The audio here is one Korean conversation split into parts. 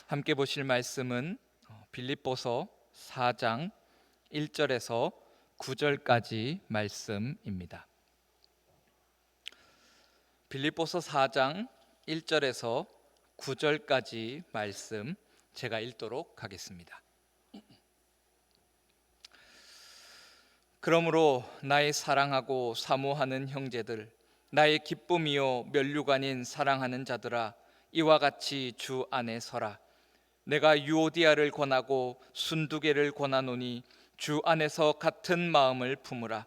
함께 보실 말씀은 빌립보서 4장 1절에서 9절까지 말씀입니다. 빌립보서 4장 1절에서 9절까지 말씀 제가 읽도록 하겠습니다. 그러므로 나의 사랑하고 사모하는 형제들, 나의 기쁨이요 면류관인 사랑하는 자들아, 이와 같이 주 안에 서라. 내가 유오디아를 권하고 순두개를 권하노니 주 안에서 같은 마음을 품으라.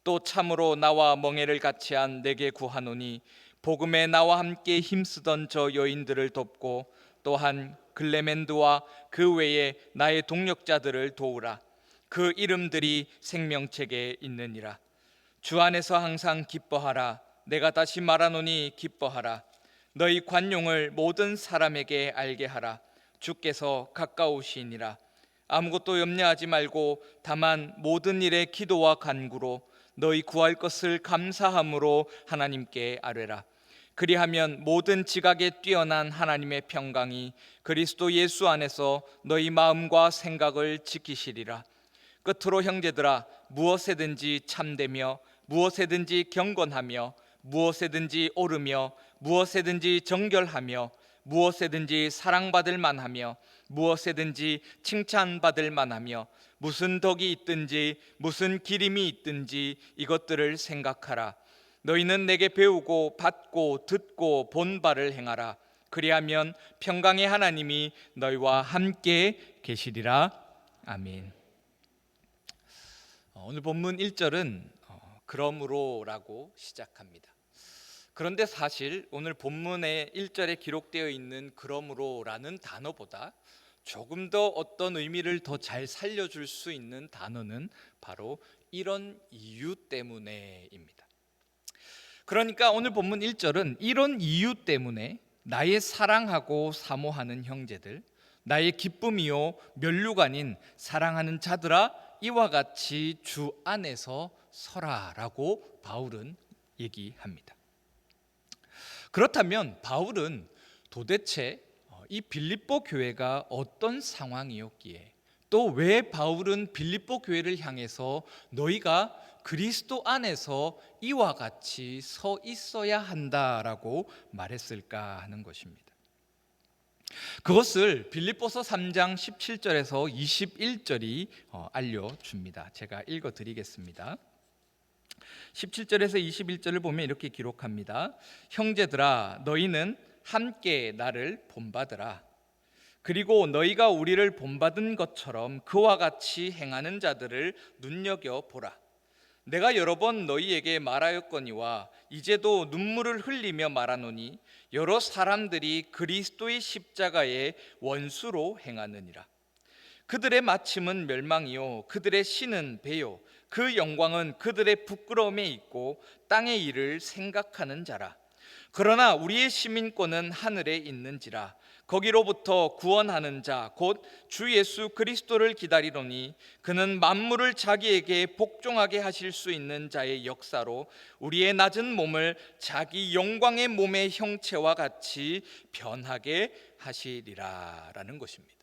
또 참으로 나와 멍에를 같이 한 내게 구하노니 복음에 나와 함께 힘쓰던 저 여인들을 돕고 또한 글레멘드와 그 외에 나의 동력자들을 도우라. 그 이름들이 생명책에 있느니라. 주 안에서 항상 기뻐하라. 내가 다시 말하노니 기뻐하라. 너희 관용을 모든 사람에게 알게 하라. 주께서 가까우시니라. 아무것도 염려하지 말고 다만 모든 일에 기도와 간구로 너희 구할 것을 감사함으로 하나님께 아뢰라. 그리하면 모든 지각에 뛰어난 하나님의 평강이 그리스도 예수 안에서 너희 마음과 생각을 지키시리라. 끝으로 형제들아, 무엇에든지 참되며 무엇에든지 경건하며 무엇에든지 옳으며 무엇에든지 정결하며 무엇에든지 사랑받을 만하며 무엇에든지 칭찬받을 만하며 무슨 덕이 있든지 무슨 기림이 있든지 이것들을 생각하라. 너희는 내게 배우고 받고 듣고 본 바를 행하라. 그리하면 평강의 하나님이 너희와 함께 계시리라. 아멘. 오늘 본문 1절은 그러므로라고 시작합니다. 그런데 사실 오늘 본문의 1절에 기록되어 있는 그러므로라는 단어보다 조금 더 어떤 의미를 더 잘 살려줄 수 있는 단어는 바로 이런 이유 때문에입니다. 그러니까 오늘 본문 1절은 이런 이유 때문에 나의 사랑하고 사모하는 형제들, 나의 기쁨이요 면류관인 사랑하는 자들아, 이와 같이 주 안에서 서라라고 바울은 얘기합니다. 그렇다면 바울은 도대체 이 빌립보 교회가 어떤 상황이었기에, 또 왜 바울은 빌립보 교회를 향해서 너희가 그리스도 안에서 이와 같이 서 있어야 한다라고 말했을까 하는 것입니다. 그것을 빌립보서 3장 17절에서 21절이 알려줍니다. 제가 읽어드리겠습니다. 17절에서 21절을 보면 이렇게 기록합니다. 형제들아, 너희는 함께 나를 본받으라. 그리고 너희가 우리를 본받은 것처럼 그와 같이 행하는 자들을 눈여겨보라. 내가 여러 번 너희에게 말하였거니와 이제도 눈물을 흘리며 말하노니 여러 사람들이 그리스도의 십자가의 원수로 행하느니라. 그들의 마침은 멸망이요 그들의 신은 배요 그 영광은 그들의 부끄러움에 있고 땅의 일을 생각하는 자라. 그러나 우리의 시민권은 하늘에 있는지라. 거기로부터 구원하는 자 곧 주 예수 그리스도를 기다리노니 그는 만물을 자기에게 복종하게 하실 수 있는 자의 역사로 우리의 낮은 몸을 자기 영광의 몸의 형체와 같이 변하게 하시리라 라는 것입니다.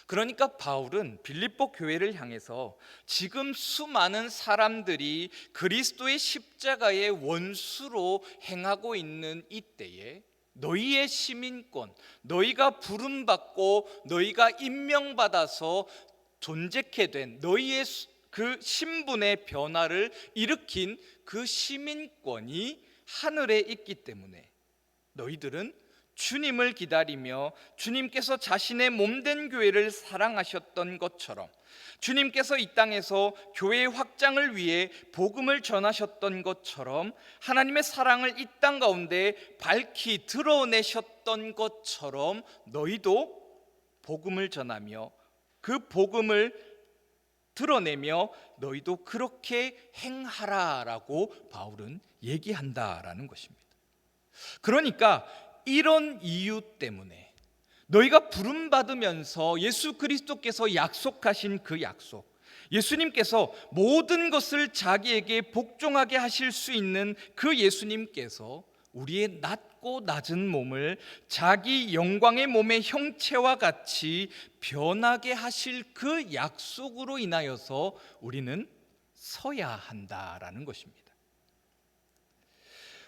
그러니까 바울은 빌립보 교회를 향해서 지금 수많은 사람들이 그리스도의 십자가의 원수로 행하고 있는 이때에 너희의 시민권, 너희가 부름받고 너희가 임명받아서 존재케 된 너희의 그 신분의 변화를 일으킨 그 시민권이 하늘에 있기 때문에 너희들은 주님을 기다리며 주님께서 자신의 몸된 교회를 사랑하셨던 것처럼, 주님께서 이 땅에서 교회의 확장을 위해 복음을 전하셨던 것처럼, 하나님의 사랑을 이 땅 가운데 밝히 드러내셨던 것처럼 너희도 복음을 전하며 그 복음을 드러내며 너희도 그렇게 행하라라고 바울은 얘기한다라는 것입니다. 그러니까 이런 이유 때문에 너희가 부름받으면서 예수 그리스도께서 약속하신 그 약속, 예수님께서 모든 것을 자기에게 복종하게 하실 수 있는 그 예수님께서 우리의 낮고 낮고 낮은 몸을 자기 영광의 몸의 형체와 같이 변하게 하실 그 약속으로 인하여서 우리는 서야 한다라는 것입니다.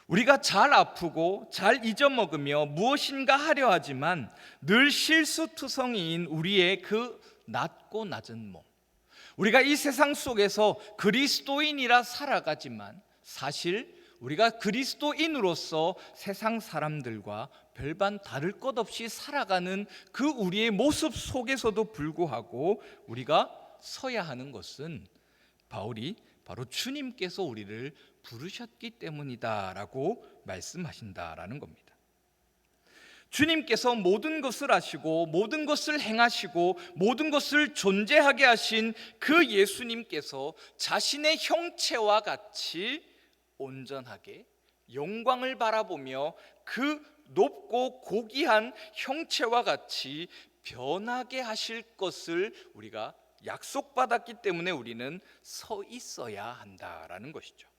우리가 잘 아프고 잘 잊어먹으며 무엇인가 하려 하지만 늘 실수투성이인 우리의 그 낮고 낮은 몸, 우리가 이 세상 속에서 그리스도인이라 살아가지만 사실 우리가 그리스도인으로서 세상 사람들과 별반 다를 것 없이 살아가는 그 우리의 모습 속에서도 불구하고 우리가 서야 하는 것은 바울이 바로 주님께서 우리를 부르셨기 때문이다라고 말씀하신다라는 겁니다. 주님께서 모든 것을 아시고 모든 것을 행하시고 모든 것을 존재하게 하신 그 예수님께서 자신의 형체와 같이 온전하게 영광을 바라보며 그 높고 고귀한 형체와 같이 변하게 하실 것을 우리가 약속받았기 때문에 우리는 서 있어야 한다라는 것이죠.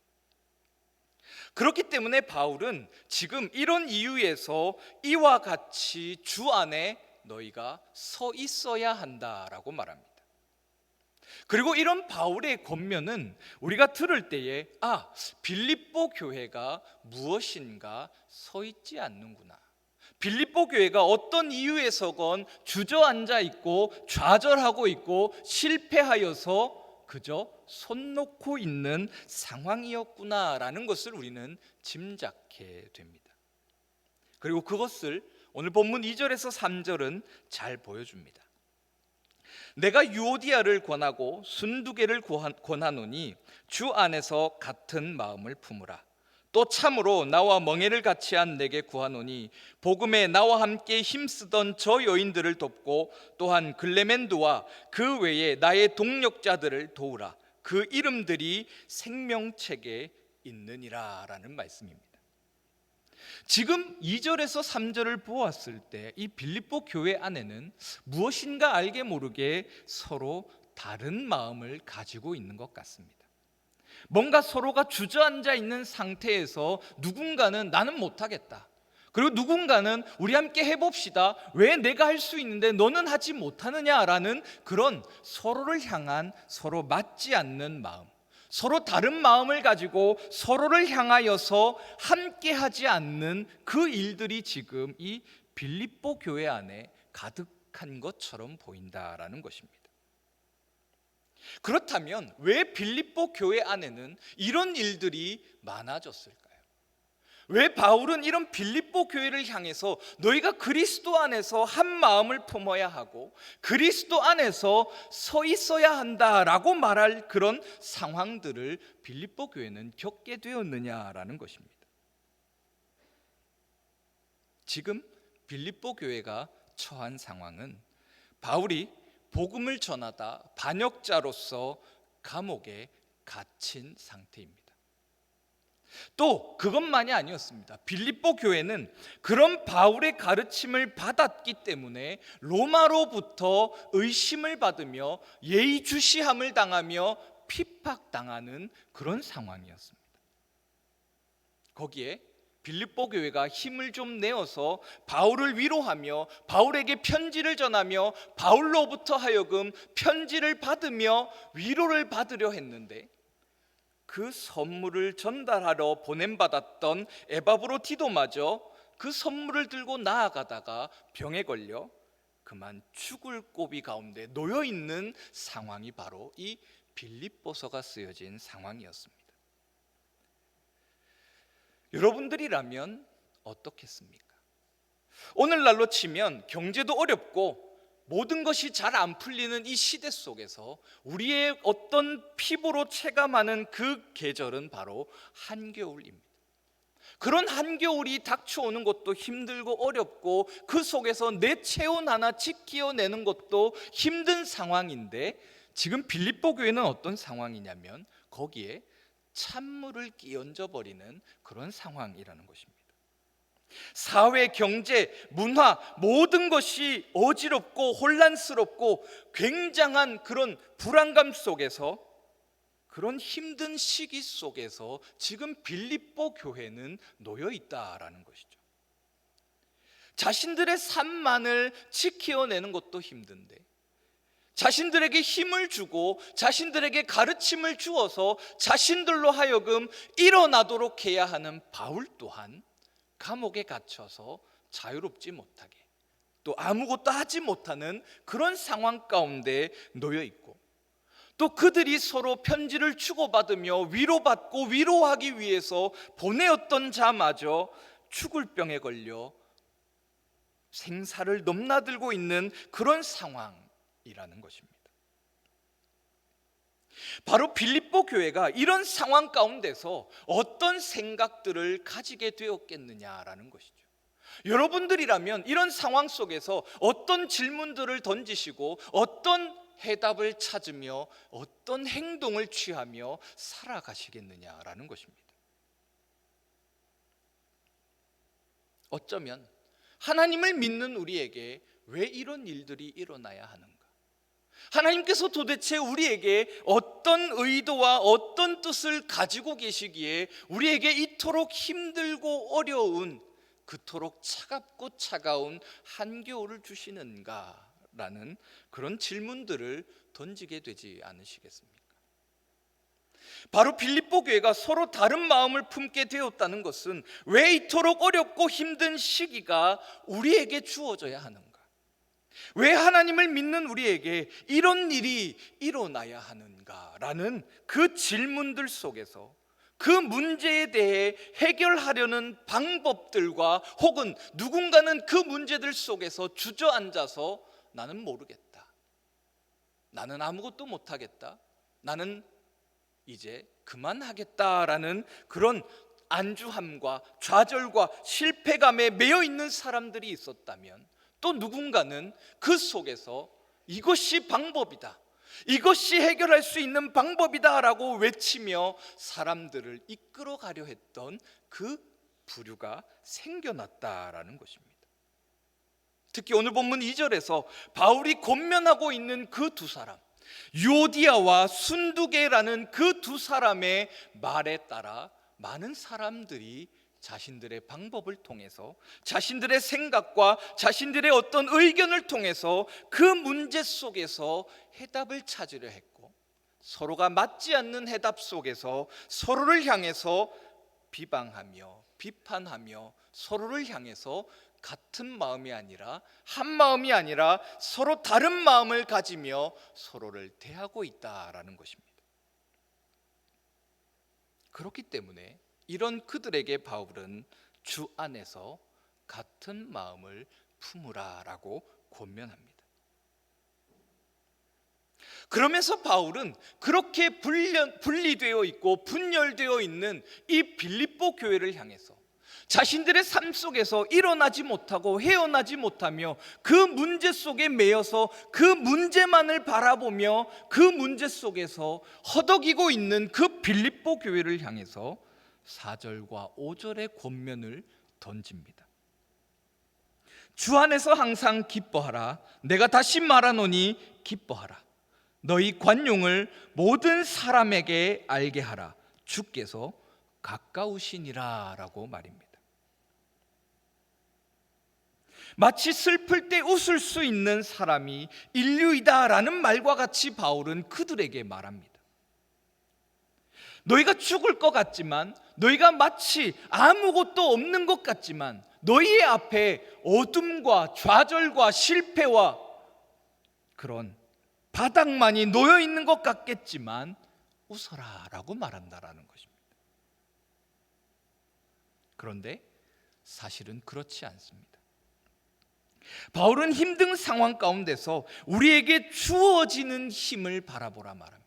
그렇기 때문에 바울은 지금 이런 이유에서 이와 같이 주 안에 너희가 서 있어야 한다라고 말합니다. 그리고 이런 바울의 권면은 우리가 들을 때에 빌립보 교회가 무엇인가 서 있지 않는구나, 빌립보 교회가 어떤 이유에서건 주저앉아 있고 좌절하고 있고 실패하여서 그저 손 놓고 있는 상황이었구나라는 것을 우리는 짐작해 됩니다. 그리고 그것을 오늘 본문 2절에서 3절은 잘 보여줍니다. 내가 유오디아를 권하고 순두개를 권하노니 주 안에서 같은 마음을 품으라. 또 참으로 나와 멍에를 같이 한 내게 구하노니 복음에 나와 함께 힘쓰던 저 여인들을 돕고 또한 글레멘드와 그 외에 나의 동력자들을 도우라. 그 이름들이 생명책에 있느니라 라는 말씀입니다. 지금 2절에서 3절을 보았을 때 이 빌립보 교회 안에는 무엇인가 알게 모르게 서로 다른 마음을 가지고 있는 것 같습니다. 뭔가 서로가 주저앉아 있는 상태에서 누군가는 나는 못하겠다, 그리고 누군가는 우리 함께 해봅시다, 왜 내가 할 수 있는데 너는 하지 못하느냐라는 그런 서로를 향한 서로 맞지 않는 마음, 서로 다른 마음을 가지고 서로를 향하여서 함께 하지 않는 그 일들이 지금 이 빌립보 교회 안에 가득한 것처럼 보인다라는 것입니다. 그렇다면 왜 빌립보 교회 안에는 이런 일들이 많아졌을까요? 왜 바울은 이런 빌립보 교회를 향해서 너희가 그리스도 안에서 한 마음을 품어야 하고 그리스도 안에서 서 있어야 한다라고 말할 그런 상황들을 빌립보 교회는 겪게 되었느냐라는 것입니다. 지금 빌립보 교회가 처한 상황은 바울이 복음을 전하다 반역자로서 감옥에 갇힌 상태입니다. 또 그것만이 아니었습니다. 빌립보 교회는 그런 바울의 가르침을 받았기 때문에 로마로부터 의심을 받으며 예의주시함을 당하며 핍박당하는 그런 상황이었습니다. 거기에 빌립보 교회가 힘을 좀 내어서 바울을 위로하며 바울에게 편지를 전하며 바울로부터 하여금 편지를 받으며 위로를 받으려 했는데 그 선물을 전달하러 보냄받았던 에바브로디도마저 그 선물을 들고 나아가다가 병에 걸려 그만 죽을 고비 가운데 놓여 있는 상황이 바로 이 빌립보서가 쓰여진 상황이었습니다. 여러분들이라면 어떻겠습니까? 오늘날로 치면 경제도 어렵고 모든 것이 잘 안 풀리는 이 시대 속에서 우리의 어떤 피부로 체감하는 그 계절은 바로 한겨울입니다. 그런 한겨울이 닥쳐오는 것도 힘들고 어렵고 그 속에서 내 체온 하나 지켜내는 것도 힘든 상황인데 지금 빌립보 교회는 어떤 상황이냐면 거기에 찬물을 끼얹어 버리는 그런 상황이라는 것입니다. 사회, 경제, 문화 모든 것이 어지럽고 혼란스럽고 굉장한 그런 불안감 속에서 그런 힘든 시기 속에서 지금 빌립보 교회는 놓여 있다라는 것이죠. 자신들의 삶만을 지켜내는 것도 힘든데, 자신들에게 힘을 주고 자신들에게 가르침을 주어서 자신들로 하여금 일어나도록 해야 하는 바울 또한 감옥에 갇혀서 자유롭지 못하게, 또 아무것도 하지 못하는 그런 상황 가운데 놓여 있고, 또 그들이 서로 편지를 주고받으며 위로받고 위로하기 위해서 보내었던 자마저 죽을 병에 걸려 생사를 넘나들고 있는 그런 상황이라는 것입니다. 바로 빌립보 교회가 이런 상황 가운데서 어떤 생각들을 가지게 되었겠느냐라는 것이죠. 여러분들이라면 이런 상황 속에서 어떤 질문들을 던지시고 어떤 해답을 찾으며 어떤 행동을 취하며 살아가시겠느냐라는 것입니다. 어쩌면 하나님을 믿는 우리에게 왜 이런 일들이 일어나야 하는가? 하나님께서 도대체 우리에게 어떤 의도와 어떤 뜻을 가지고 계시기에 우리에게 이토록 힘들고 어려운, 그토록 차갑고 차가운 한겨울을 주시는가라는 그런 질문들을 던지게 되지 않으시겠습니까? 바로 빌립보 교회가 서로 다른 마음을 품게 되었다는 것은 왜 이토록 어렵고 힘든 시기가 우리에게 주어져야 하는가? 왜 하나님을 믿는 우리에게 이런 일이 일어나야 하는가라는 그 질문들 속에서 그 문제에 대해 해결하려는 방법들과 혹은 누군가는 그 문제들 속에서 주저앉아서 나는 모르겠다, 나는 아무것도 못하겠다, 나는 이제 그만하겠다라는 그런 안주함과 좌절과 실패감에 매여 있는 사람들이 있었다면, 또 누군가는 그 속에서 이것이 방법이다, 이것이 해결할 수 있는 방법이다 라고 외치며 사람들을 이끌어가려 했던 그 부류가 생겨났다라는 것입니다. 특히 오늘 본문 2절에서 바울이 권면하고 있는 그 두 사람, 유오디아와 순두계라는 그 두 사람의 말에 따라 많은 사람들이 자신들의 방법을 통해서, 자신들의 생각과 자신들의 어떤 의견을 통해서 그 문제 속에서 해답을 찾으려 했고, 서로가 맞지 않는 해답 속에서 서로를 향해서 비방하며 비판하며 서로를 향해서 같은 마음이 아니라 한 마음이 아니라 서로 다른 마음을 가지며 서로를 대하고 있다라는 것입니다. 그렇기 때문에 이런 그들에게 바울은 주 안에서 같은 마음을 품으라라고 권면합니다. 그러면서 바울은 그렇게 분리되어 있고 분열되어 있는 이 빌립보 교회를 향해서 자신들의 삶 속에서 일어나지 못하고 헤어나지 못하며 그 문제 속에 매여서 그 문제만을 바라보며 그 문제 속에서 허덕이고 있는 그 빌립보 교회를 향해서 4절과 5절의 권면을 던집니다. 주 안에서 항상 기뻐하라. 내가 다시 말하노니 기뻐하라. 너희 관용을 모든 사람에게 알게 하라. 주께서 가까우시니라 라고 말입니다. 마치 슬플 때 웃을 수 있는 사람이 인류이다라는 말과 같이 바울은 그들에게 말합니다. 너희가 죽을 것 같지만, 너희가 마치 아무것도 없는 것 같지만, 너희의 앞에 어둠과 좌절과 실패와 그런 바닥만이 놓여 있는 것 같겠지만 웃어라 라고 말한다라는 것입니다. 그런데 사실은 그렇지 않습니다. 바울은 힘든 상황 가운데서 우리에게 주어지는 힘을 바라보라 말합니다.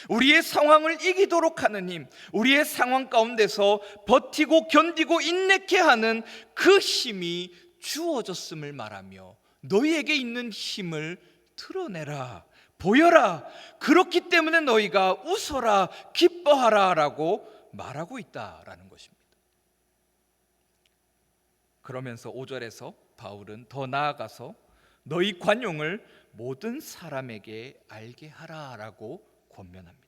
우리의 상황을 이기도록 하는 힘, 우리의 상황 가운데서 버티고 견디고 인내케 하는 그 힘이 주어졌음을 말하며 너희에게 있는 힘을 드러내라, 보여라. 그렇기 때문에 너희가 웃어라, 기뻐하라 라고 말하고 있다라는 것입니다. 그러면서 5절에서 바울은 더 나아가서 너희 관용을 모든 사람에게 알게 하라라고 권면합니다.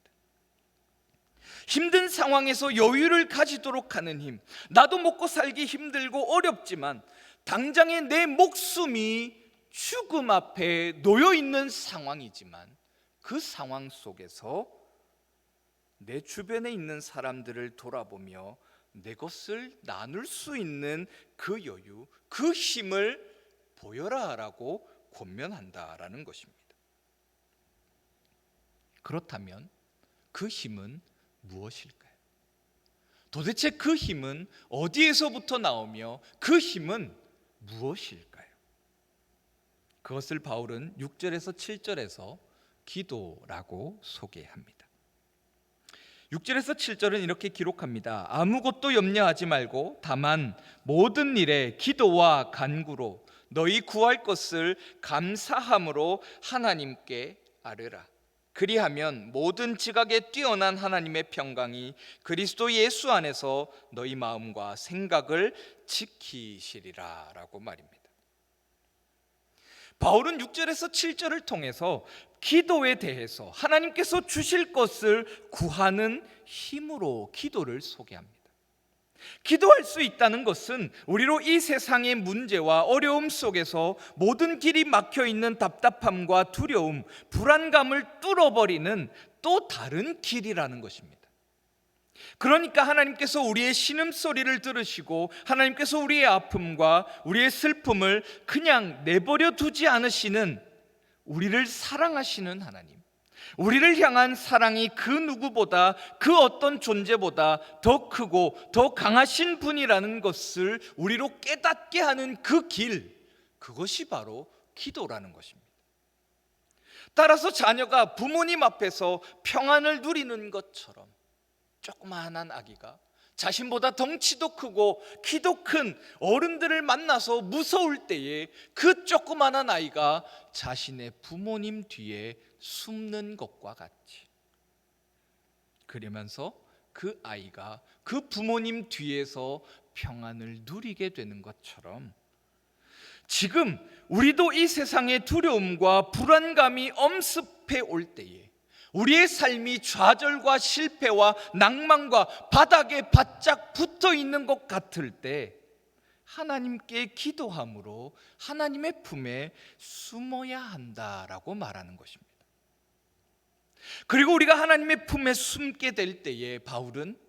힘든 상황에서 여유를 가지도록 하는 힘, 나도 먹고 살기 힘들고 어렵지만 당장에 내 목숨이 죽음 앞에 놓여 있는 상황이지만 그 상황 속에서 내 주변에 있는 사람들을 돌아보며 내 것을 나눌 수 있는 그 여유, 그 힘을 보여라라고 권면한다라는 것입니다. 그렇다면 그 힘은 무엇일까요? 도대체 그 힘은 어디에서부터 나오며 그 힘은 무엇일까요? 그것을 바울은 6절에서 7절에서 기도라고 소개합니다. 6절에서 7절은 이렇게 기록합니다. 아무것도 염려하지 말고 다만 모든 일에 기도와 간구로 너희 구할 것을 감사함으로 하나님께 아뢰라. 그리하면 모든 지각에 뛰어난 하나님의 평강이 그리스도 예수 안에서 너희 마음과 생각을 지키시리라 라고 말입니다. 바울은 6절에서 7절을 통해서 기도에 대해서 하나님께서 주실 것을 구하는 힘으로 기도를 소개합니다. 기도할 수 있다는 것은 우리로 이 세상의 문제와 어려움 속에서 모든 길이 막혀 있는 답답함과 두려움, 불안감을 뚫어버리는 또 다른 길이라는 것입니다. 그러니까 하나님께서 우리의 신음소리를 들으시고 하나님께서 우리의 아픔과 우리의 슬픔을 그냥 내버려 두지 않으시는, 우리를 사랑하시는 하나님, 우리를 향한 사랑이 그 누구보다, 그 어떤 존재보다 더 크고 더 강하신 분이라는 것을 우리로 깨닫게 하는 그 길, 그것이 바로 기도라는 것입니다. 따라서 자녀가 부모님 앞에서 평안을 누리는 것처럼 조그마한 아기가 자신보다 덩치도 크고 키도 큰 어른들을 만나서 무서울 때에 그 조그마한 아이가 자신의 부모님 뒤에 숨는 것과 같이, 그러면서 그 아이가 그 부모님 뒤에서 평안을 누리게 되는 것처럼 지금 우리도 이 세상의 두려움과 불안감이 엄습해 올 때에, 우리의 삶이 좌절과 실패와 낭만과 바닥에 바짝 붙어 있는 것 같을 때 하나님께 기도함으로 하나님의 품에 숨어야 한다라고 말하는 것입니다. 그리고 우리가 하나님의 품에 숨게 될 때에 바울은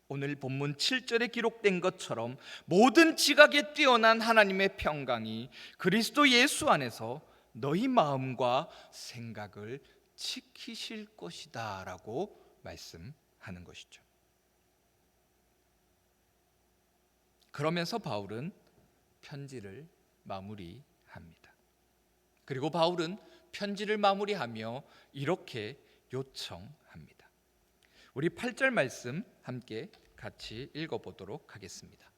오늘 본문 7절에 기록된 것처럼 모든 지각에 뛰어난 하나님의 평강이 그리스도 예수 안에서 너희 마음과 생각을 지키실 것이다 라고 말씀하는 것이죠. 그러면서 바울은 편지를 마무리합니다. 그리고 바울은 편지를 마무리하며 이렇게 요청합니다. 우리 8절 말씀 함께 같이 읽어보도록 하겠습니다.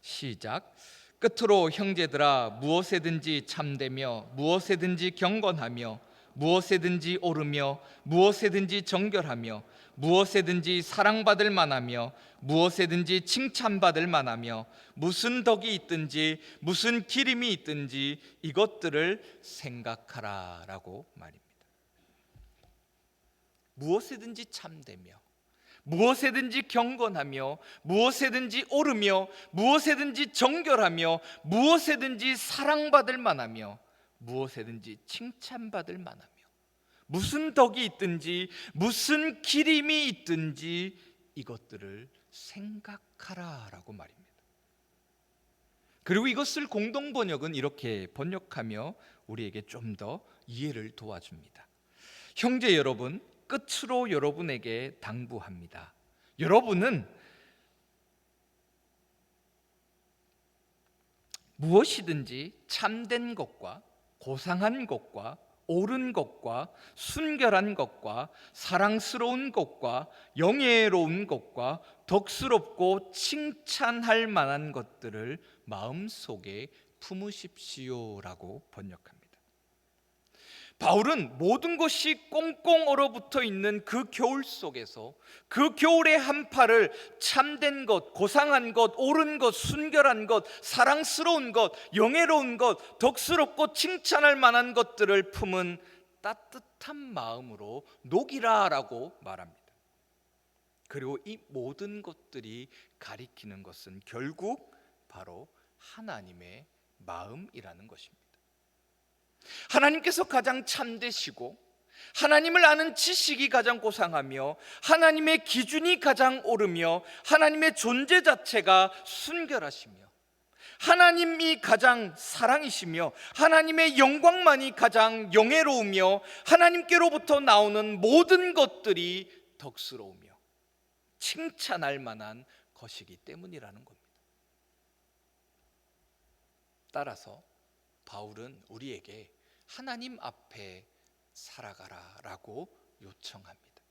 시작. 끝으로 형제들아, 무엇에든지 참되며 무엇에든지 경건하며 무엇에든지 오르며 무엇에든지 정결하며 무엇에든지 사랑받을 만하며 무엇에든지 칭찬받을 만하며 무슨 덕이 있든지 무슨 기림이 있든지 이것들을 생각하라 라고 말입니다. 무엇에든지 참되며 무엇에든지 경건하며 무엇에든지 오르며 무엇에든지 정결하며 무엇에든지 사랑받을 만하며 무엇에든지 칭찬받을 만하며 무슨 덕이 있든지 무슨 기림이 있든지 이것들을 생각하라 라고 말입니다. 그리고 이것을 공동번역은 이렇게 번역하며 우리에게 좀 더 이해를 도와줍니다. 형제 여러분, 끝으로 여러분에게 당부합니다. 여러분은 무엇이든지 참된 것과 고상한 것과 옳은 것과 순결한 것과 사랑스러운 것과 영예로운 것과 덕스럽고 칭찬할 만한 것들을 마음속에 품으십시오라고 번역합니다. 바울은 모든 것이 꽁꽁 얼어붙어 있는 그 겨울 속에서 그 겨울의 한파를 참된 것, 고상한 것, 옳은 것, 순결한 것, 사랑스러운 것, 영예로운 것, 덕스럽고 칭찬할 만한 것들을 품은 따뜻한 마음으로 녹이라라고 말합니다. 그리고 이 모든 것들이 가리키는 것은 결국 바로 하나님의 마음이라는 것입니다. 하나님께서 가장 참되시고 하나님을 아는 지식이 가장 고상하며 하나님의 기준이 가장 오르며 하나님의 존재 자체가 순결하시며 하나님이 가장 사랑이시며 하나님의 영광만이 가장 영예로우며 하나님께로부터 나오는 모든 것들이 덕스러우며 칭찬할 만한 것이기 때문이라는 겁니다. 따라서 바울은 우리에게 하나님 앞에 살아가라라고 요청합니다.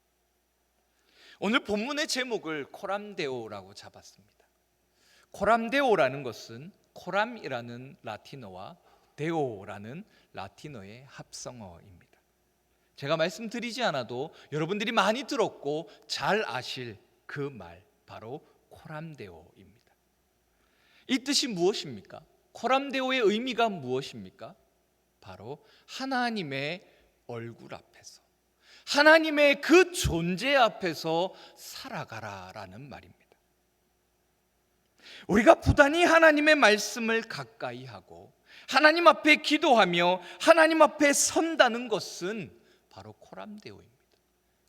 오늘 본문의 제목을 코람데오라고 잡았습니다. 코람데오라는 것은 코람이라는 라틴어와 데오라는 라틴어의 합성어입니다. 제가 말씀드리지 않아도 여러분들이 많이 들었고 잘 아실 그 말, 바로 코람데오입니다. 이 뜻이 무엇입니까? 코람데오의 의미가 무엇입니까? 바로 하나님의 얼굴 앞에서, 하나님의 그 존재 앞에서 살아가라라는 말입니다. 우리가 부단히 하나님의 말씀을 가까이 하고 하나님 앞에 기도하며 하나님 앞에 선다는 것은 바로 코람데오입니다.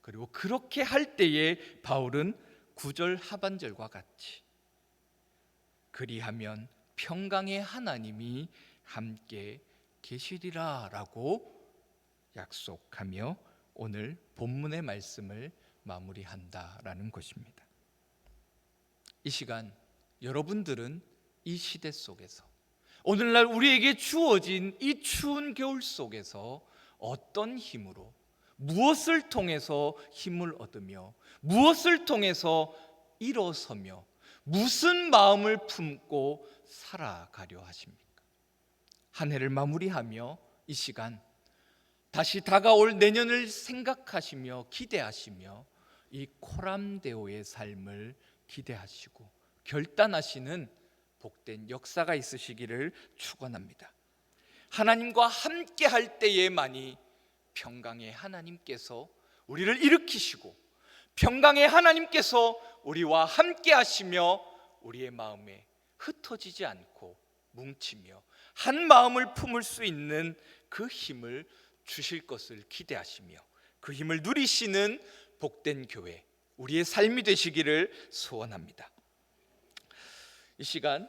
그리고 그렇게 할 때에 바울은 9절 하반절과 같이 그리하면 평강의 하나님이 함께 계시리라 라고 약속하며 오늘 본문의 말씀을 마무리한다라는 것입니다. 이 시간 여러분들은 이 시대 속에서, 오늘날 우리에게 주어진 이 추운 겨울 속에서 어떤 힘으로, 무엇을 통해서 힘을 얻으며 무엇을 통해서 일어서며 무슨 마음을 품고 살아가려 하십니까? 한 해를 마무리하며 이 시간 다시 다가올 내년을 생각하시며 기대하시며 이 코람데오의 삶을 기대하시고 결단하시는 복된 역사가 있으시기를 축원합니다. 하나님과 함께 할 때에만이 평강의 하나님께서 우리를 일으키시고 평강의 하나님께서 우리와 함께 하시며 우리의 마음에 흩어지지 않고 뭉치며 한 마음을 품을 수 있는 그 힘을 주실 것을 기대하시며 그 힘을 누리시는 복된 교회, 우리의 삶이 되시기를 소원합니다. 이 시간